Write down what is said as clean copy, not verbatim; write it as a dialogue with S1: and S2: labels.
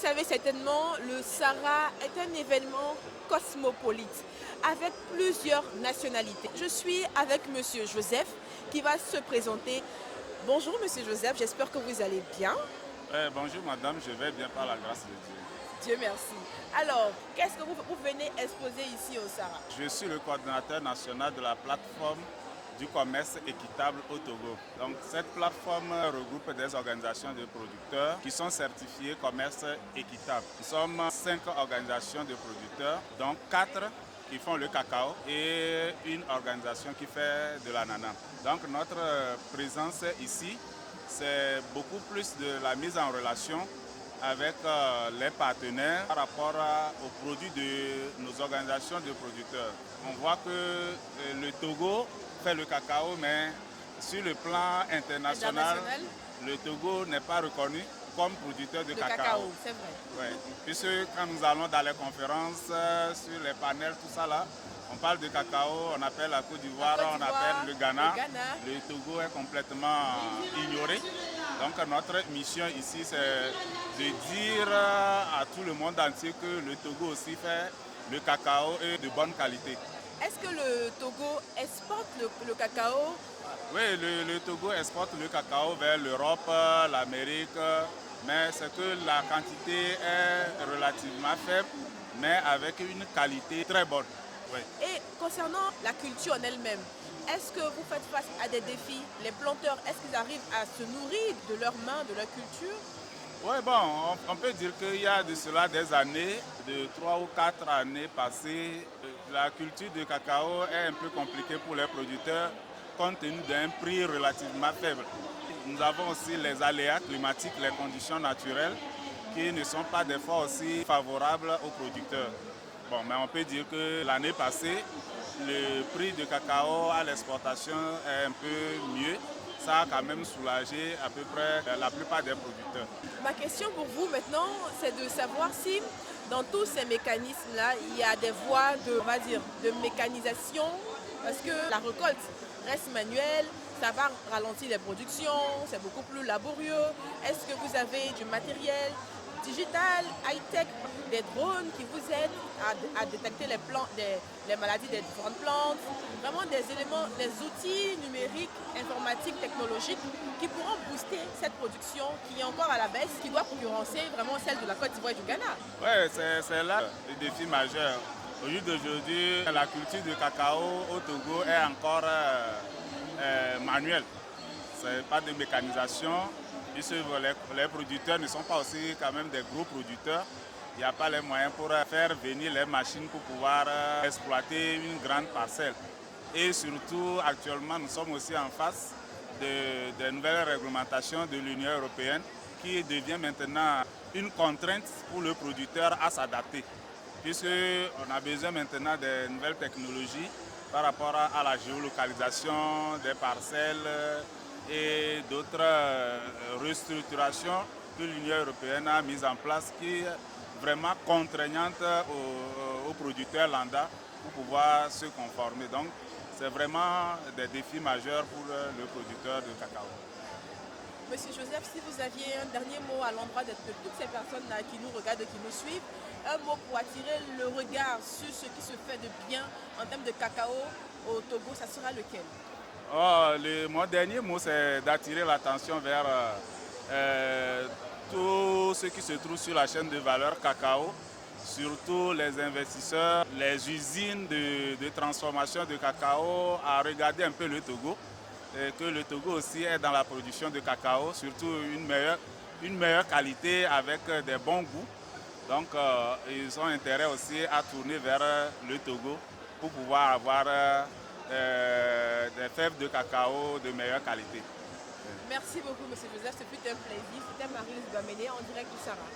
S1: savez certainement, le Sahara est un événement cosmopolite avec plusieurs nationalités. Je suis avec Monsieur Joseph qui va se présenter. Bonjour Monsieur Joseph, j'espère que vous allez bien.
S2: Bonjour madame, je vais bien par la grâce de Dieu.
S1: Dieu merci. Alors, qu'est-ce que vous venez exposer ici au Sahara?
S2: Je suis le coordinateur national de la plateforme du commerce équitable au Togo. Donc cette plateforme regroupe des organisations de producteurs qui sont certifiées commerce équitable. Nous sommes 5 organisations de producteurs, dont 4 qui font le cacao et une organisation qui fait de l'ananas. Donc notre présence ici, c'est beaucoup plus de la mise en relation avec les partenaires par rapport aux produits de nos organisations de producteurs. On voit que le Togo fait le cacao, mais sur le plan international, le Togo n'est pas reconnu comme producteur de cacao.
S1: C'est vrai.
S2: Ouais. Puisque quand nous allons dans les conférences, sur les panels, tout ça là, on parle de cacao, on appelle la Côte d'Ivoire, on appelle le Ghana. Le Togo est complètement ignoré. Donc notre mission ici, c'est de dire à tout le monde entier que le Togo aussi fait le cacao et de bonne qualité.
S1: Est-ce que le Togo exporte le cacao?
S2: Oui, le Togo exporte le cacao vers l'Europe, l'Amérique, mais c'est que la quantité est relativement faible, mais avec une qualité très bonne. Oui.
S1: Et concernant la culture en elle-même, est-ce que vous faites face à des défis? Les planteurs, est-ce qu'ils arrivent à se nourrir de leurs mains, de leur culture?
S2: Oui, bon, on peut dire qu'il y a de cela des années, de 3 ou 4 années passées, la culture de cacao est un peu compliquée pour les producteurs compte tenu d'un prix relativement faible. Nous avons aussi les aléas climatiques, les conditions naturelles qui ne sont pas des fois aussi favorables aux producteurs. Bon, mais on peut dire que l'année passée, le prix de cacao à l'exportation est un peu mieux. Ça a quand même soulagé à peu près la plupart des producteurs.
S1: Ma question pour vous maintenant, c'est de savoir si dans tous ces mécanismes-là, il y a des voies de, on va dire, de mécanisation, parce que la récolte reste manuelle, ça va ralentir les productions, c'est beaucoup plus laborieux. Est-ce que vous avez du matériel digital, high-tech, des drones qui vous aident à détecter les maladies des différentes plantes, vraiment des éléments, des outils numériques, informatiques, technologiques qui pourront booster cette production qui est encore à la baisse, qui doit concurrencer vraiment celle de la Côte d'Ivoire et du Ghana.
S2: Oui, c'est là le défi majeur. Au jour d'aujourd'hui, la culture du cacao au Togo est encore manuelle. Ce n'est pas de mécanisation. Les producteurs ne sont pas aussi quand même des gros producteurs. Il n'y a pas les moyens pour faire venir les machines pour pouvoir exploiter une grande parcelle. Et surtout, actuellement, nous sommes aussi en face de nouvelles réglementations de l'Union européenne qui devient maintenant une contrainte pour le producteur à s'adapter. Puisqu'on a besoin maintenant de nouvelles technologies par rapport à la géolocalisation des parcelles et d'autres restructurations que l'Union européenne a mises en place qui est vraiment contraignante aux producteurs lambda pour pouvoir se conformer. Donc c'est vraiment des défis majeurs pour le producteur de cacao.
S1: Monsieur Joseph, si vous aviez un dernier mot à l'endroit de toutes ces personnes-là qui nous regardent et qui nous suivent, un mot pour attirer le regard sur ce qui se fait de bien en termes de cacao au Togo, ça sera lequel?
S2: Mon dernier mot, c'est d'attirer l'attention vers tout ce qui se trouve sur la chaîne de valeur cacao, surtout les investisseurs, les usines de transformation de cacao, à regarder un peu le Togo. Et que le Togo aussi est dans la production de cacao, surtout une meilleure qualité avec des bons goûts. Donc ils ont intérêt aussi à tourner vers le Togo pour pouvoir avoir des fèves de cacao de meilleure qualité.
S1: Merci beaucoup, Monsieur Joseph. Ce fut un plaisir. C'était Marie-Lise Bamené en direct du Sahara.